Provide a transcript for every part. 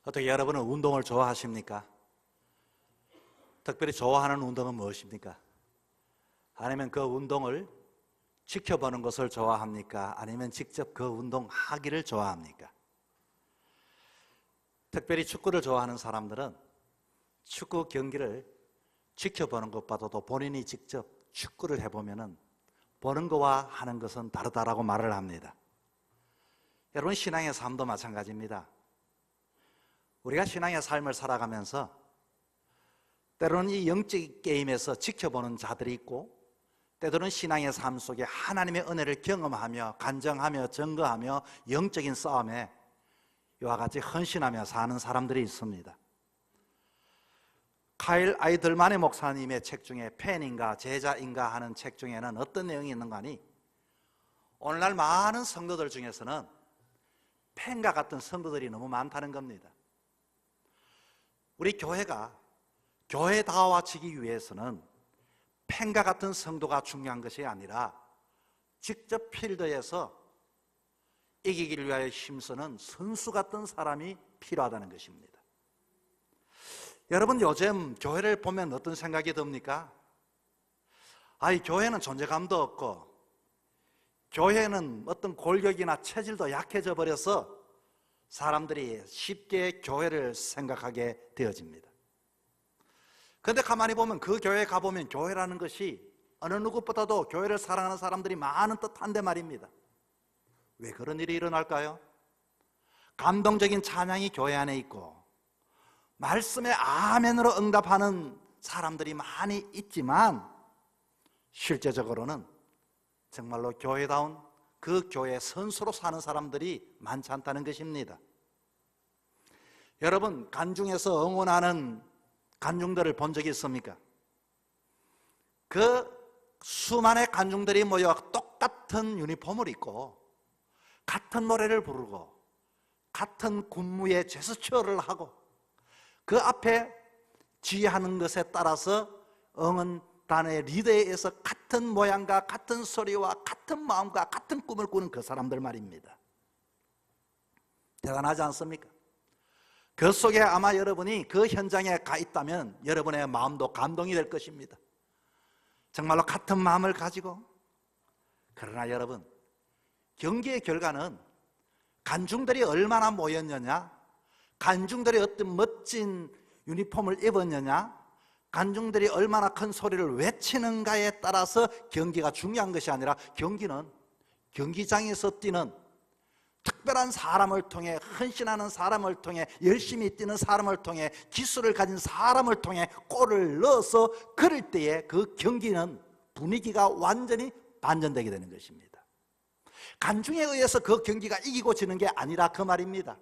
어떻게 여러분은 운동을 좋아하십니까? 특별히 좋아하는 운동은 무엇입니까? 아니면 그 운동을 지켜보는 것을 좋아합니까? 아니면 직접 그 운동하기를 좋아합니까? 특별히 축구를 좋아하는 사람들은 축구 경기를 지켜보는 것보다도 본인이 직접 축구를 해보면 보는 것과 하는 것은 다르다라고 말을 합니다. 여러분, 신앙의 삶도 마찬가지입니다. 우리가 신앙의 삶을 살아가면서 때로는 이 영적 게임에서 지켜보는 자들이 있고, 때로는 신앙의 삶 속에 하나님의 은혜를 경험하며 간증하며 증거하며 영적인 싸움에 이와 같이 헌신하며 사는 사람들이 있습니다. 카일 아이들만의 목사님의 책 중에 팬인가 제자인가 하는 책 중에는 어떤 내용이 있는가 하니, 오늘날 많은 성도들 중에서는 팬과 같은 성도들이 너무 많다는 겁니다. 우리 교회가 교회다워지기 위해서는 팬과 같은 성도가 중요한 것이 아니라 직접 필드에서 이기기를 위하여 힘쓰는 선수 같은 사람이 필요하다는 것입니다. 여러분, 요즘 교회를 보면 어떤 생각이 듭니까? 이 교회는 존재감도 없고, 교회는 어떤 골격이나 체질도 약해져 버려서 사람들이 쉽게 교회를 생각하게 되어집니다. 그런데 가만히 보면 그 교회에 가보면 교회라는 것이 어느 누구보다도 교회를 사랑하는 사람들이 많은 듯한데 말입니다. 왜 그런 일이 일어날까요? 감동적인 찬양이 교회 안에 있고, 말씀에 아멘으로 응답하는 사람들이 많이 있지만, 실제적으로는 정말로 교회다운 그 교회 선수로 사는 사람들이 많지 않다는 것입니다. 여러분, 간중에서 응원하는 간중들을 본 적이 있습니까? 그 수많은 간중들이 모여 똑같은 유니폼을 입고 같은 노래를 부르고 같은 군무에 제스처를 하고 그 앞에 지휘하는 것에 따라서 응원단의 리더에서 같은 모양과 같은 소리와 같은 마음과 같은 꿈을 꾸는 그 사람들 말입니다. 대단하지 않습니까? 그 속에 아마 여러분이 그 현장에 가 있다면 여러분의 마음도 감동이 될 것입니다. 정말로 같은 마음을 가지고. 그러나 여러분, 경기의 결과는 간중들이 얼마나 모였느냐, 간중들이 어떤 멋진 유니폼을 입었느냐, 간중들이 얼마나 큰 소리를 외치는가에 따라서 경기가 중요한 것이 아니라, 경기는 경기장에서 뛰는 특별한 사람을 통해, 헌신하는 사람을 통해, 열심히 뛰는 사람을 통해, 기술을 가진 사람을 통해 골을 넣어서 그럴 때에 그 경기는 분위기가 완전히 반전되게 되는 것입니다. 간중에 의해서 그 경기가 이기고 지는 게 아니라 그 말입니다.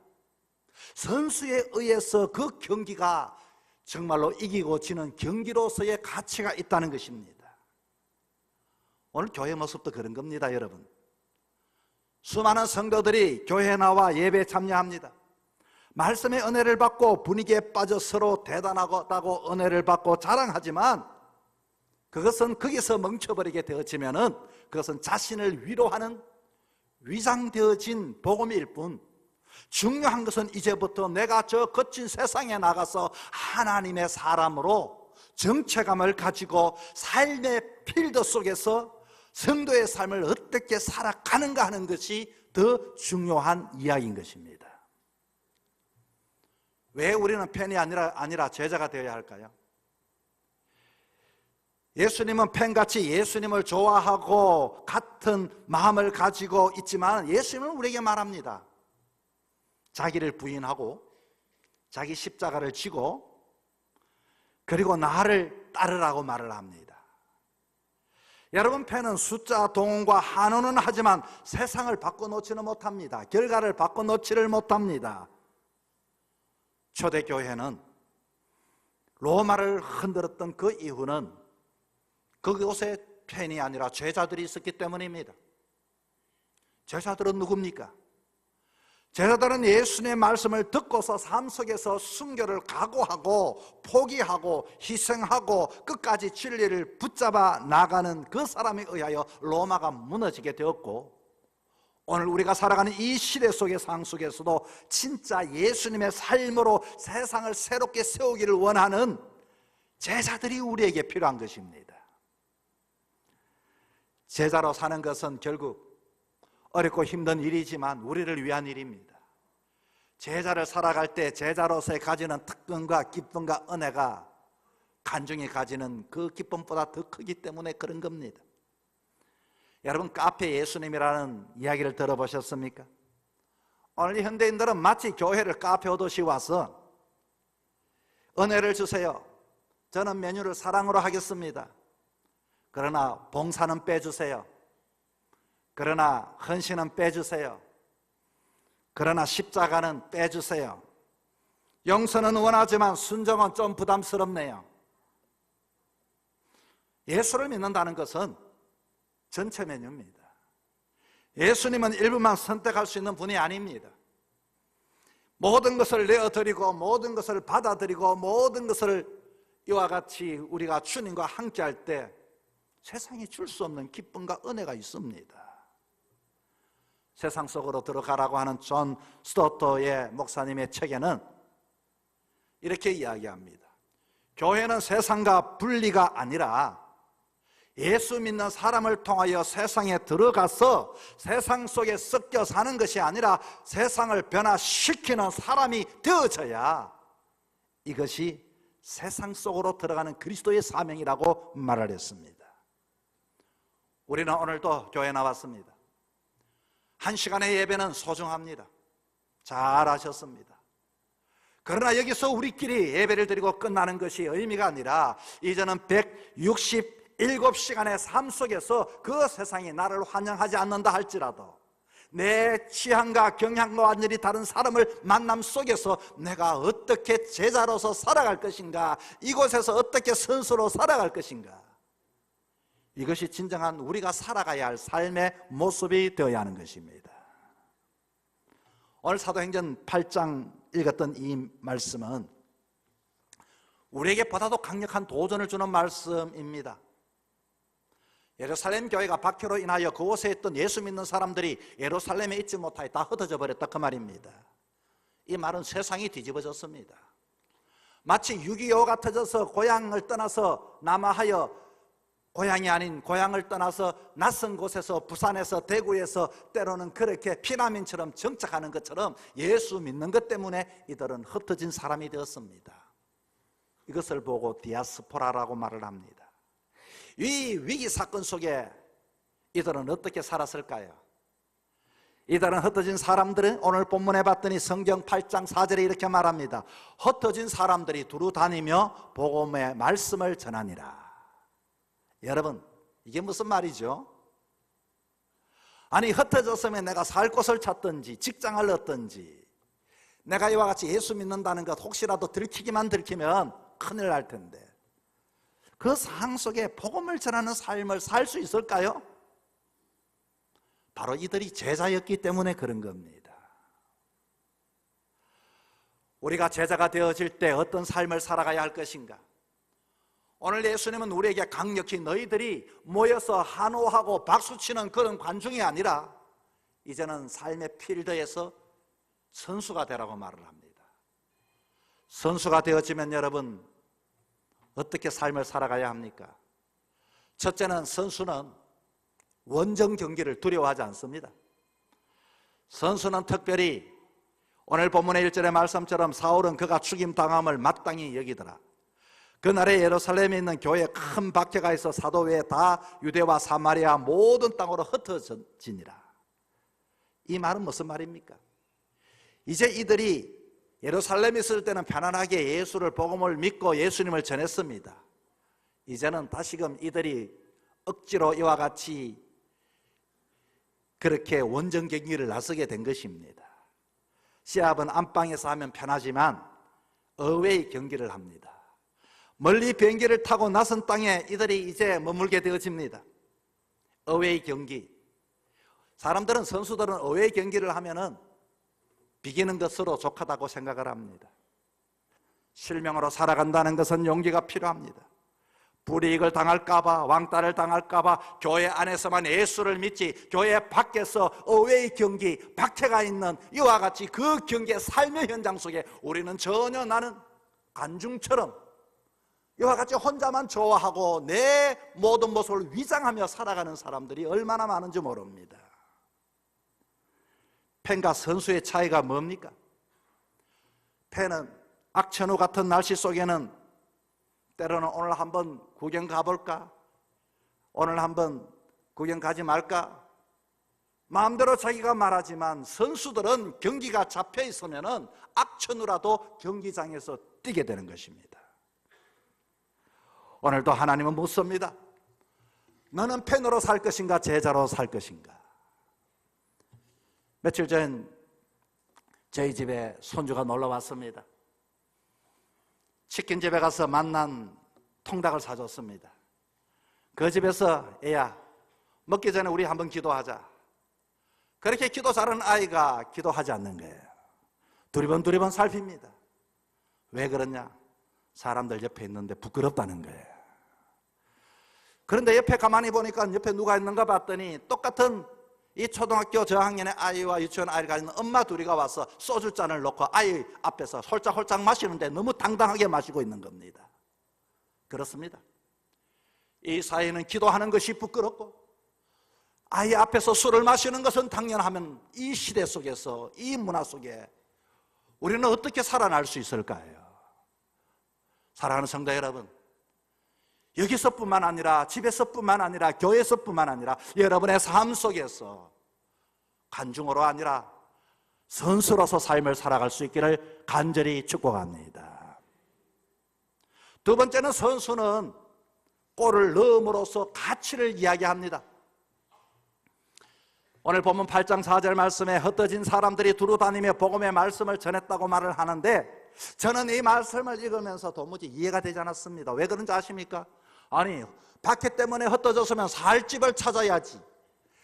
선수에 의해서 그 경기가 정말로 이기고 지는 경기로서의 가치가 있다는 것입니다. 오늘 교회 모습도 그런 겁니다, 여러분. 수많은 성도들이 교회에 나와 예배에 참여합니다. 말씀의 은혜를 받고 분위기에 빠져 서로 대단하다고 은혜를 받고 자랑하지만, 그것은 거기서 멈춰버리게 되어지면은 그것은 자신을 위로하는 위장되어진 복음일 뿐, 중요한 것은 이제부터 내가 저 거친 세상에 나가서 하나님의 사람으로 정체감을 가지고 삶의 필드 속에서 성도의 삶을 어떻게 살아가는가 하는 것이 더 중요한 이야기인 것입니다. 왜 우리는 팬이 아니라 제자가 되어야 할까요? 예수님은 팬같이 예수님을 좋아하고 같은 마음을 가지고 있지만, 예수님은 우리에게 말합니다. 자기를 부인하고 자기 십자가를 지고 그리고 나를 따르라고 말을 합니다. 여러분, 팬은 숫자 동원과 한원은 하지만 세상을 바꿔놓지는 못합니다. 결과를 바꿔놓지를 못합니다. 초대교회는 로마를 흔들었던 그 이유는 그곳에 팬이 아니라 제자들이 있었기 때문입니다. 제자들은 누굽니까? 제자들은 예수님의 말씀을 듣고서 삶 속에서 순교를 각오하고 포기하고 희생하고 끝까지 진리를 붙잡아 나가는 그 사람에 의하여 로마가 무너지게 되었고, 오늘 우리가 살아가는 이 시대 속의 상황 속에서도 진짜 예수님의 삶으로 세상을 새롭게 세우기를 원하는 제자들이 우리에게 필요한 것입니다. 제자로 사는 것은 결국 어렵고 힘든 일이지만 우리를 위한 일입니다. 제자를 살아갈 때 제자로서의 가지는 특권과 기쁨과 은혜가 간증이 가지는 그 기쁨보다 더 크기 때문에 그런 겁니다. 여러분, 카페 예수님이라는 이야기를 들어보셨습니까? 오늘 현대인들은 마치 교회를 카페 오듯이 와서 은혜를 주세요, 저는 메뉴를 사랑으로 하겠습니다, 그러나 봉사는 빼주세요, 그러나 헌신은 빼주세요, 그러나 십자가는 빼주세요, 용서는 원하지만 순종은 좀 부담스럽네요. 예수를 믿는다는 것은 전체 메뉴입니다. 예수님은 일부만 선택할 수 있는 분이 아닙니다. 모든 것을 내어드리고 모든 것을 받아들이고 모든 것을 이와 같이 우리가 주님과 함께할 때 세상이 줄 수 없는 기쁨과 은혜가 있습니다. 세상 속으로 들어가라고 하는 존 스토터의 목사님의 책에는 이렇게 이야기합니다. 교회는 세상과 분리가 아니라 예수 믿는 사람을 통하여 세상에 들어가서 세상 속에 섞여 사는 것이 아니라 세상을 변화시키는 사람이 되어져야 이것이 세상 속으로 들어가는 그리스도의 사명이라고 말을 했습니다. 우리는 오늘도 교회에 나왔습니다. 한 시간의 예배는 소중합니다. 잘 아셨습니다. 그러나 여기서 우리끼리 예배를 드리고 끝나는 것이 의미가 아니라 이제는 167시간의 삶 속에서 그 세상이 나를 환영하지 않는다 할지라도 내 취향과 경향과 완전히 다른 사람을 만남 속에서 내가 어떻게 제자로서 살아갈 것인가, 이곳에서 어떻게 선수로 살아갈 것인가, 이것이 진정한 우리가 살아가야 할 삶의 모습이 되어야 하는 것입니다. 오늘 사도행전 8장 읽었던 이 말씀은 우리에게 보다도 강력한 도전을 주는 말씀입니다. 예루살렘 교회가 박해로 인하여 그곳에 있던 예수 믿는 사람들이 예루살렘에 있지 못하여 다 흩어져 버렸다, 그 말입니다. 이 말은 세상이 뒤집어졌습니다. 마치 6.25 같아져서 고향을 떠나서 남하하여 고향이 아닌 고향을 떠나서 낯선 곳에서 부산에서 대구에서 때로는 그렇게 피난민처럼 정착하는 것처럼 예수 믿는 것 때문에 이들은 흩어진 사람이 되었습니다. 이것을 보고 디아스포라라고 말을 합니다. 이 위기 사건 속에 이들은 어떻게 살았을까요? 이들은 흩어진 사람들은 오늘 본문에 봤더니 성경 8장 4절에 이렇게 말합니다. 흩어진 사람들이 두루 다니며 복음의 말씀을 전하니라. 여러분, 이게 무슨 말이죠? 아니, 흩어졌으면 내가 살 곳을 찾든지 직장을 얻든지, 내가 이와 같이 예수 믿는다는 것 혹시라도 들키기만 들키면 큰일 날 텐데 그 상황 속에 복음을 전하는 삶을 살 수 있을까요? 바로 이들이 제자였기 때문에 그런 겁니다. 우리가 제자가 되어질 때 어떤 삶을 살아가야 할 것인가? 오늘 예수님은 우리에게 강력히 너희들이 모여서 한호하고 박수치는 그런 관중이 아니라 이제는 삶의 필드에서 선수가 되라고 말을 합니다. 선수가 되어지면 여러분 어떻게 삶을 살아가야 합니까? 첫째는 선수는 원정 경기를 두려워하지 않습니다. 선수는 특별히 오늘 본문의 1절의 말씀처럼 사울은 그가 죽임당함을 마땅히 여기더라. 그날에 예루살렘에 있는 교회에 큰 박해가 있어 사도 외에 다 유대와 사마리아 모든 땅으로 흩어지니라. 이 말은 무슨 말입니까? 이제 이들이 예루살렘에 있을 때는 편안하게 예수를 복음을 믿고 예수님을 전했습니다. 이제는 다시금 이들이 억지로 이와 같이 그렇게 원정 경기를 나서게 된 것입니다. 시합은 안방에서 하면 편하지만 어웨이 경기를 합니다. 멀리 비행기를 타고 낯선 땅에 이들이 이제 머물게 되어집니다. 어웨이 경기. 사람들은, 선수들은 어웨이 경기를 하면은 비기는 것으로 족하다고 생각을 합니다. 실명으로 살아간다는 것은 용기가 필요합니다. 불이익을 당할까봐, 왕따를 당할까봐 교회 안에서만 예수를 믿지 교회 밖에서 의외의 경기, 박해가 있는 이와 같이 그 경기의 삶의 현장 속에 우리는 전혀 나는 관중처럼 이와 같이 혼자만 좋아하고 내 모든 모습을 위장하며 살아가는 사람들이 얼마나 많은지 모릅니다. 팬과 선수의 차이가 뭡니까? 팬은 악천후 같은 날씨 속에는 때로는 오늘 한번 구경 가볼까? 오늘 한번 구경 가지 말까? 마음대로 자기가 말하지만 선수들은 경기가 잡혀 있으면은 악천후라도 경기장에서 뛰게 되는 것입니다. 오늘도 하나님은 묻습니다. 너는 팬으로 살 것인가 제자로 살 것인가? 며칠 전 저희 집에 손주가 놀러 왔습니다. 치킨집에 가서 만난 통닭을 사줬습니다. 그 집에서 애야 먹기 전에 우리 한번 기도하자. 그렇게 기도 잘하는 아이가 기도하지 않는 거예요. 두리번 살핍니다. 왜 그러냐? 사람들 옆에 있는데 부끄럽다는 거예요. 그런데 옆에 가만히 보니까 옆에 누가 있는가 봤더니 똑같은 이 초등학교 저학년의 아이와 유치원 아이가 있는 엄마 둘이가 와서 소주잔을 놓고 아이 앞에서 홀짝홀짝 마시는데 너무 당당하게 마시고 있는 겁니다. 그렇습니다. 이 사이는 기도하는 것이 부끄럽고 아이 앞에서 술을 마시는 것은 당연하면 이 시대 속에서, 이 문화 속에 우리는 어떻게 살아날 수 있을까요? 사랑하는 성도 여러분, 여기서뿐만 아니라 집에서뿐만 아니라 교회에서뿐만 아니라 여러분의 삶 속에서 관중으로 아니라 선수로서 삶을 살아갈 수 있기를 간절히 축복합니다. 두 번째는 선수는 골을 넣음으로써 가치를 이야기합니다. 오늘 본문 8장 4절 말씀에 흩어진 사람들이 두루 다니며 복음의 말씀을 전했다고 말을 하는데 저는 이 말씀을 읽으면서 도무지 이해가 되지 않았습니다. 왜 그런지 아십니까? 아니, 박해 때문에 흩어졌으면 살 집을 찾아야지,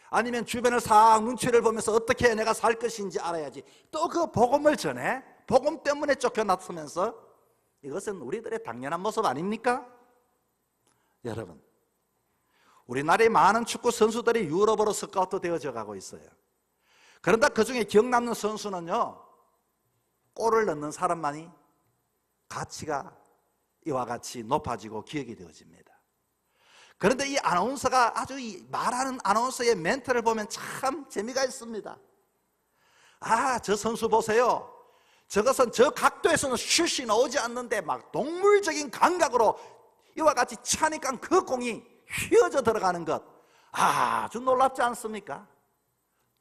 아니면 주변을 싹 눈치를 보면서 어떻게 내가 살 것인지 알아야지, 또 그 복음을 전해? 복음 때문에 쫓겨났으면서 이것은 우리들의 당연한 모습 아닙니까? 여러분, 우리나라의 많은 축구 선수들이 유럽으로 스카우트 되어져 가고 있어요. 그런데 그 중에 기억 남는 선수는요, 골을 넣는 사람만이 가치가 이와 같이 높아지고 기억이 되어집니다. 그런데 이 아나운서가 아주 이 말하는 아나운서의 멘트를 보면 참 재미가 있습니다. 아, 저 선수 보세요. 저것은 저 각도에서는 슛이 나오지 않는데 막 동물적인 감각으로 이와 같이 차니까 그 공이 휘어져 들어가는 것, 아주 놀랍지 않습니까?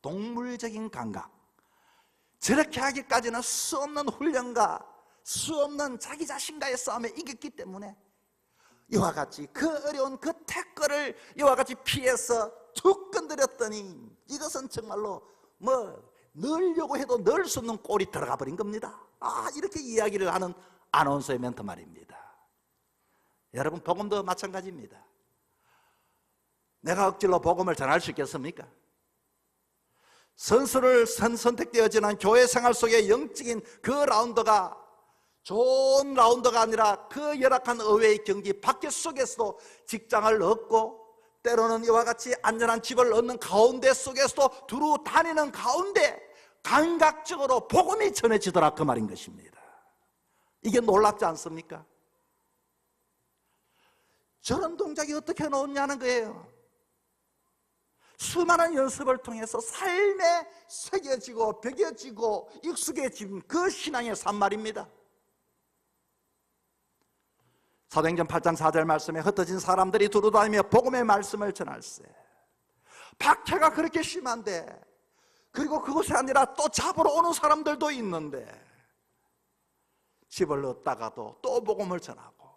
동물적인 감각. 저렇게 하기까지는 수 없는 훈련과 수 없는 자기 자신과의 싸움에 이겼기 때문에 이와 같이 그 어려운 그 태클을 이와 같이 피해서 툭 건드렸더니 이것은 정말로 넣으려고 해도 넣을 수 없는 골이 들어가 버린 겁니다. 이렇게 이야기를 하는 아나운서의 멘트 말입니다. 여러분, 복음도 마찬가지입니다. 내가 억지로 복음을 전할 수 있겠습니까? 선수를 선택되어지는 교회 생활 속의 영적인 그 라운드가 좋은 라운드가 아니라 그 열악한 의외의 경기 밖에 속에서도 직장을 얻고 때로는 이와 같이 안전한 집을 얻는 가운데 속에서도 두루 다니는 가운데 감각적으로 복음이 전해지더라, 그 말인 것입니다. 이게 놀랍지 않습니까? 저런 동작이 어떻게 나오냐는 거예요. 수많은 연습을 통해서 삶에 새겨지고 배겨지고 익숙해진 그 신앙의 삶 말입니다. 사도행전 8장 4절 말씀에 흩어진 사람들이 두루다니며 복음의 말씀을 전할세. 박해가 그렇게 심한데, 그리고 그것이 아니라 또 잡으러 오는 사람들도 있는데 집을 얻다가도 또 복음을 전하고,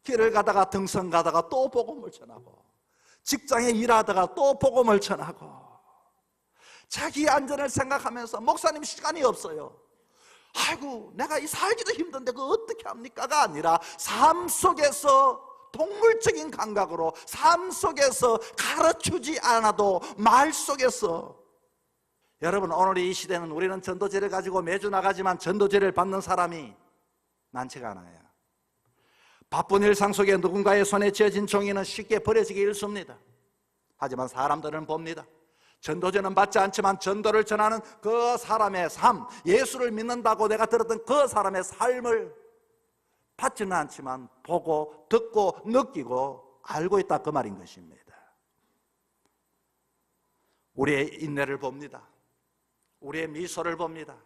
길을 가다가 등산 가다가 또 복음을 전하고, 직장에 일하다가 또 복음을 전하고, 자기 안전을 생각하면서 목사님 시간이 없어요, 아이고 내가 이 살기도 힘든데 그거 어떻게 합니까가 아니라 삶 속에서 동물적인 감각으로, 삶 속에서 가르치지 않아도 말 속에서. 여러분, 오늘 이 시대는 우리는 전도제를 가지고 매주 나가지만 전도제를 받는 사람이 많지가 않아요. 바쁜 일상 속에 누군가의 손에 쥐어진 종이는 쉽게 버려지기 일쑤입니다. 하지만 사람들은 봅니다. 전도전은 받지 않지만 전도를 전하는 그 사람의 삶, 예수를 믿는다고 내가 들었던 그 사람의 삶을 받지는 않지만 보고 듣고 느끼고 알고 있다, 그 말인 것입니다. 우리의 인내를 봅니다. 우리의 미소를 봅니다.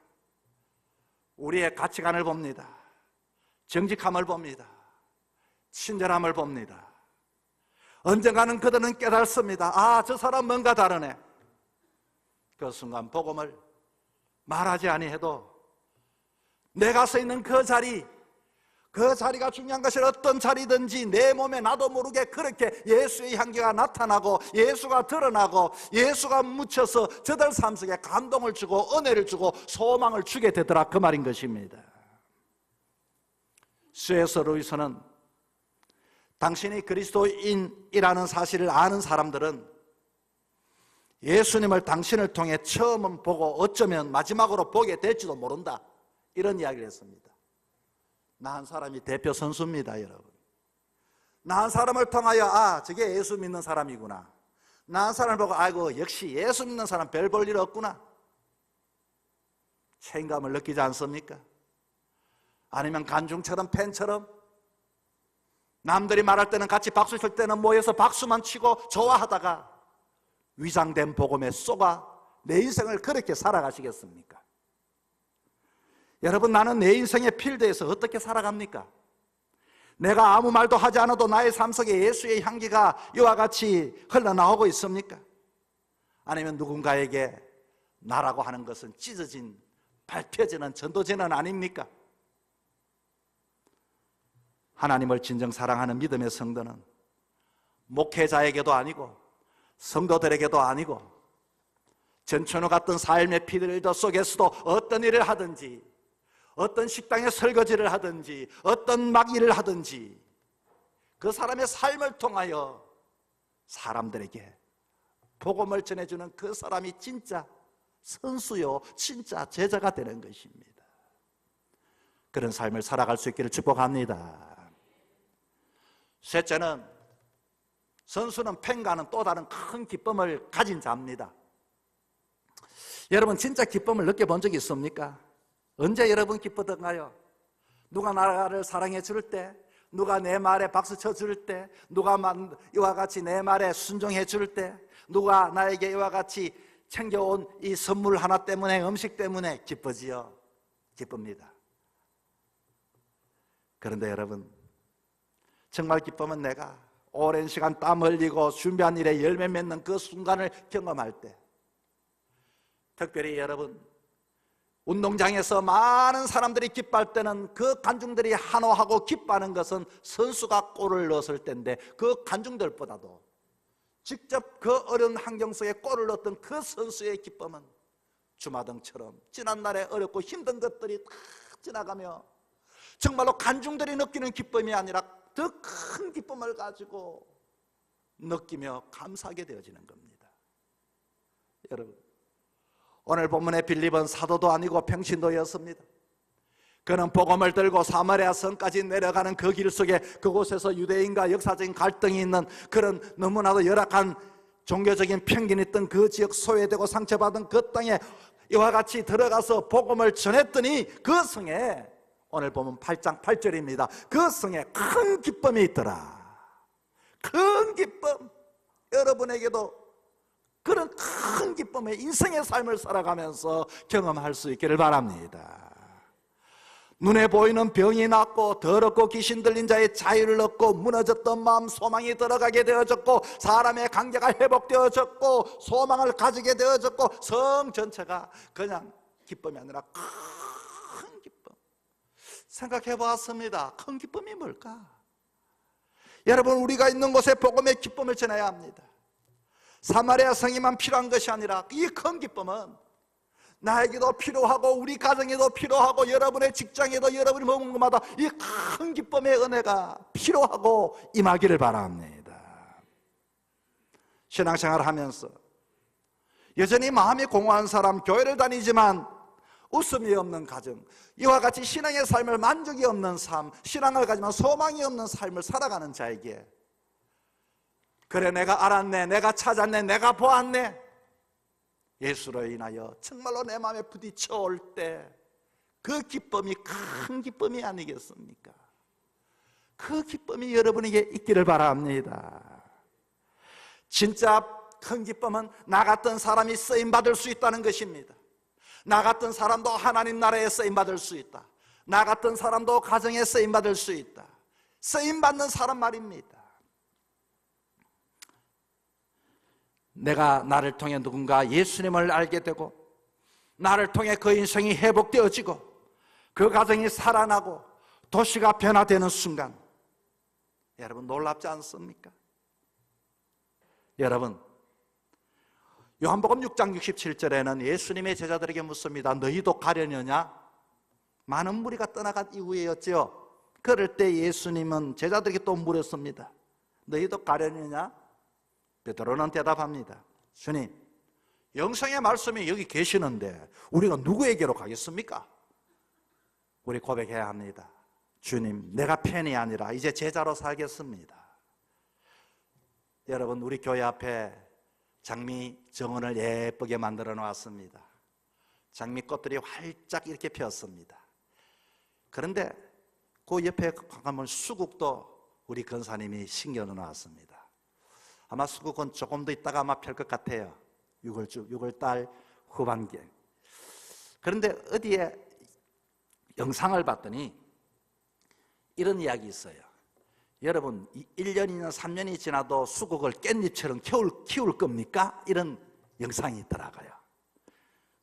우리의 가치관을 봅니다. 정직함을 봅니다. 친절함을 봅니다. 언젠가는 그들은 깨닫습니다. 아, 저 사람 뭔가 다르네. 그 순간 복음을 말하지 아니해도 내가 서 있는 그 자리가 중요한 것이 어떤 자리든지 내 몸에 나도 모르게 그렇게 예수의 향기가 나타나고 예수가 드러나고 예수가 묻혀서 저들 삶 속에 감동을 주고 은혜를 주고 소망을 주게 되더라, 그 말인 것입니다. C.S. 루이스는 당신이 그리스도인이라는 사실을 아는 사람들은 예수님을 당신을 통해 처음은 보고 어쩌면 마지막으로 보게 될지도 모른다, 이런 이야기를 했습니다. 나 한 사람이 대표 선수입니다, 여러분. 나 한 사람을 통하여 아, 저게 예수 믿는 사람이구나. 나 한 사람을 보고 아이고, 역시 예수 믿는 사람 별 볼 일 없구나. 책임감을 느끼지 않습니까? 아니면 간중처럼 팬처럼 남들이 말할 때는 같이 박수 칠 때는 모여서 박수만 치고 좋아하다가 위장된 복음에 쏘가 내 인생을 그렇게 살아가시겠습니까? 여러분, 나는 내 인생의 필드에서 어떻게 살아갑니까? 내가 아무 말도 하지 않아도 나의 삶 속에 예수의 향기가 이와 같이 흘러나오고 있습니까? 아니면 누군가에게 나라고 하는 것은 찢어진, 밟혀지는 전도제는 아닙니까? 하나님을 진정 사랑하는 믿음의 성도는 목회자에게도 아니고 성도들에게도 아니고 전천후 같은 삶의 필드 속에서도 어떤 일을 하든지, 어떤 식당에 설거지를 하든지, 어떤 막 일을 하든지 그 사람의 삶을 통하여 사람들에게 복음을 전해주는 그 사람이 진짜 선수요, 진짜 제자가 되는 것입니다. 그런 삶을 살아갈 수 있기를 축복합니다. 셋째는, 선수는 팬과는 또 다른 큰 기쁨을 가진 자입니다. 여러분, 진짜 기쁨을 느껴본 적이 있습니까? 언제 여러분 기쁘던가요? 누가 나를 사랑해 줄 때, 누가 내 말에 박수 쳐 줄 때, 누가 이와 같이 내 말에 순종해 줄 때, 누가 나에게 이와 같이 챙겨온 이 선물 하나 때문에, 음식 때문에 기쁘지요. 기쁩니다. 그런데 여러분, 정말 기쁨은 내가 오랜 시간 땀 흘리고 준비한 일에 열매 맺는 그 순간을 경험할 때, 특별히 여러분, 운동장에서 많은 사람들이 기뻐할 때는 그 관중들이 환호하고 기뻐하는 것은 선수가 골을 넣었을 때인데, 그 관중들보다도 직접 그 어려운 환경 속에 골을 넣었던 그 선수의 기쁨은 주마등처럼 지난날에 어렵고 힘든 것들이 다 지나가며 정말로 관중들이 느끼는 기쁨이 아니라 더 큰 기쁨을 가지고 느끼며 감사하게 되어지는 겁니다. 여러분, 오늘 본문의 빌립은 사도도 아니고 평신도였습니다. 그는 복음을 들고 사마리아 성까지 내려가는 그 길 속에 그곳에서 유대인과 역사적인 갈등이 있는 그런 너무나도 열악한 종교적인 편견이 있던 그 지역, 소외되고 상처받은 그 땅에 이와 같이 들어가서 복음을 전했더니 그 성에, 오늘 보면 8장 8절입니다. 그 성에 큰 기쁨이 있더라. 큰 기쁨. 여러분에게도 그런 큰 기쁨의 인생의 삶을 살아가면서 경험할 수 있기를 바랍니다. 눈에 보이는 병이 낫고 더럽고 귀신 들린 자의 자유를 얻고 무너졌던 마음 소망이 들어가게 되어졌고 사람의 관계가 회복되어졌고 소망을 가지게 되어졌고 성 전체가 그냥 기쁨이 아니라 큰 기쁨. 생각해 보았습니다. 큰 기쁨이 뭘까? 여러분, 우리가 있는 곳에 복음의 기쁨을 전해야 합니다. 사마리아 성에만 필요한 것이 아니라 이 큰 기쁨은 나에게도 필요하고 우리 가정에도 필요하고 여러분의 직장에도 여러분이 머문 곳마다 이 큰 기쁨의 은혜가 필요하고 임하기를 바랍니다. 신앙생활을 하면서 여전히 마음이 공허한 사람, 교회를 다니지만 웃음이 없는 가정, 이와 같이 신앙의 삶을 만족이 없는 삶, 신앙을 가지만 소망이 없는 삶을 살아가는 자에게, 그래 내가 알았네, 내가 찾았네, 내가 보았네, 예수로 인하여 정말로 내 마음에 부딪혀 올 때 그 기쁨이 큰 기쁨이 아니겠습니까? 그 기쁨이 여러분에게 있기를 바랍니다. 진짜 큰 기쁨은 나 같은 사람이 쓰임받을 수 있다는 것입니다. 나 같은 사람도 하나님 나라에 쓰임받을 수 있다. 나 같은 사람도 가정에 쓰임받을 수 있다. 쓰임받는 사람 말입니다. 내가 나를 통해 누군가 예수님을 알게 되고, 나를 통해 그 인생이 회복되어지고, 그 가정이 살아나고 도시가 변화되는 순간, 여러분 놀랍지 않습니까? 여러분, 요한복음 6장 67절에는 예수님의 제자들에게 묻습니다. 너희도 가려느냐? 많은 무리가 떠나간 이후에였죠. 그럴 때 예수님은 제자들에게 또 물었습니다. 너희도 가려느냐? 베드로는 대답합니다. 주님, 영생의 말씀이 여기 계시는데 우리가 누구에게로 가겠습니까? 우리 고백해야 합니다. 주님, 내가 팬이 아니라 이제 제자로 살겠습니다. 여러분, 우리 교회 앞에 장미 정원을 예쁘게 만들어 놓았습니다. 장미꽃들이 활짝 이렇게 피었습니다. 그런데 그 옆에 가면 수국도 우리 권사님이 심겨 놓았습니다. 아마 수국은 조금 더 있다가 아마 펼 것 같아요. 6월달 후반기에. 그런데 어디에 영상을 봤더니 이런 이야기 있어요. 여러분, 1년이나 3년이 지나도 수국을 깻잎처럼 키울 겁니까? 이런 영상이 있더라고요.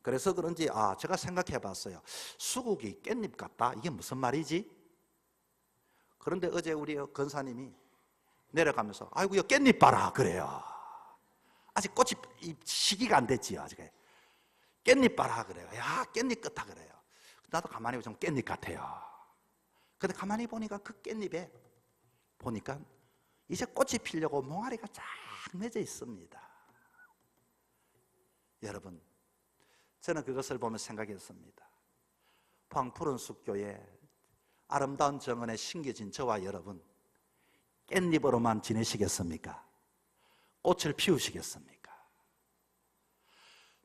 그래서 그런지 제가 생각해 봤어요. 수국이 깻잎 같다? 이게 무슨 말이지? 그런데 어제 우리 권사님이 내려가면서 아이고야 깻잎 봐라 그래요. 아직 꽃이 시기가 안 됐지요. 아직 깻잎 봐라 그래요. 야 깻잎 같아 그래요. 나도 가만히 보면 깻잎 같아요. 근데 가만히 보니까 그 깻잎에 보니까 이제 꽃이 피려고 몽아리가 쫙 맺어 있습니다. 여러분, 저는 그것을 보며 생각했습니다. 포항 푸른숲교회 아름다운 정원에 심겨진 저와 여러분, 깻잎으로만 지내시겠습니까? 꽃을 피우시겠습니까?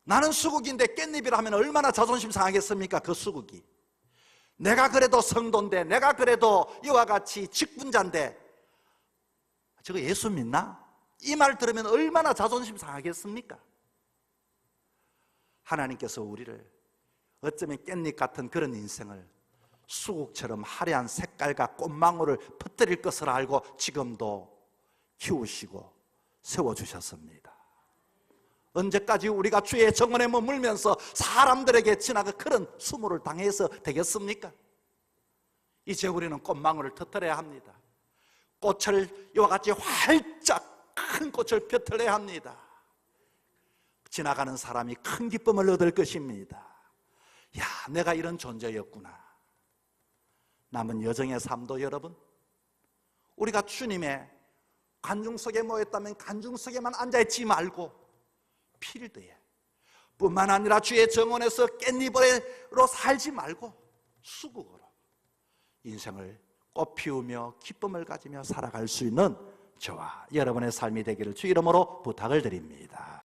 나는 수국인데 깻잎이라 하면 얼마나 자존심 상하겠습니까? 그 수국이. 내가 그래도 성도인데, 내가 그래도 이와 같이 직분자인데 저거 예수 믿나? 이 말 들으면 얼마나 자존심 상하겠습니까? 하나님께서 우리를 어쩌면 깻잎 같은 그런 인생을 수국처럼 화려한 색깔과 꽃망울을 퍼뜨릴 것을 알고 지금도 키우시고 세워주셨습니다. 언제까지 우리가 주의 정원에 머물면서 사람들에게 지나가 그런 수모를 당해서 되겠습니까? 이제 우리는 꽃망울을 터뜨려야 합니다. 꽃을 이와 같이 활짝 큰 꽃을 펴뜨려야 합니다. 지나가는 사람이 큰 기쁨을 얻을 것입니다. 야, 내가 이런 존재였구나. 남은 여정의 삶도 여러분, 우리가 주님의 관중 속에 모였다면 관중 속에만 앉아있지 말고 필드에, 뿐만 아니라 주의 정원에서 깻잎으로 살지 말고 수국으로 인생을 꽃 피우며 기쁨을 가지며 살아갈 수 있는 저와 여러분의 삶이 되기를 주 이름으로 부탁을 드립니다.